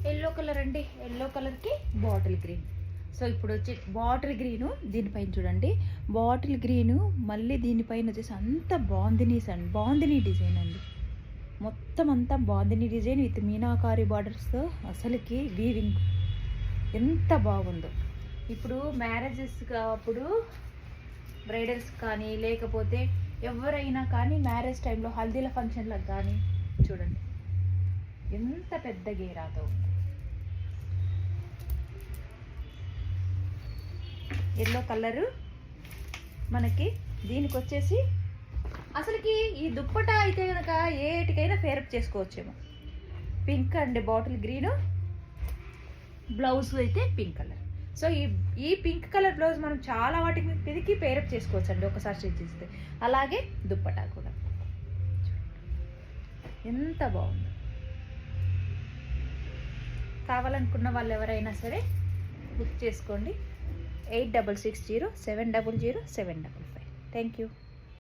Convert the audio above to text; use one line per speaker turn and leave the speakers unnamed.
Yellow colour అండి, yellow కలర్కి bottle green. So ఇప్పుడు వచ్చి బాటిల్ గ్రీను దీనిపైన చూడండి, బాటిల్ గ్రీను మళ్ళీ దీనిపైన వచ్చేసి అంత బాందినీ డిజైన్ అండి. మొత్తం అంతా బాందినీ డిజైన్ విత్ మీనాకారి బార్డర్స్తో అసలుకి వీవింగ్ ఎంత బాగుందో. ఇప్పుడు మ్యారేజెస్ అప్పుడు బ్రైడల్స్ కానీ లేకపోతే ఎవరైనా కానీ మ్యారేజ్ టైంలో హల్దీల ఫంక్షన్లకు కానీ చూడండి ఎంత పెద్ద గేరాతో ఉంది. ఎల్లో కలరు మనకి దీనికి వచ్చేసి అసలుకి ఈ దుప్పటా అయితే కనుక ఏటికైనా ఫేరప్ చేసుకోవచ్చేమో. Pink and bottle green, blouse అయితే పింక్ కలర్. సో ఈ పింక్ కలర్ బ్లౌజ్ మనం చాలా వాటికి మీదకి పేరప్ చేసుకోవచ్చు అండి ఒకసారి స్టిచ్ చేస్తే. అలాగే దుప్పటా కూడా ఎంత బాగుంది. కావాలనుకున్న వాళ్ళు ఎవరైనా సరే బుక్ చేసుకోండి. 8660700755. Thank you.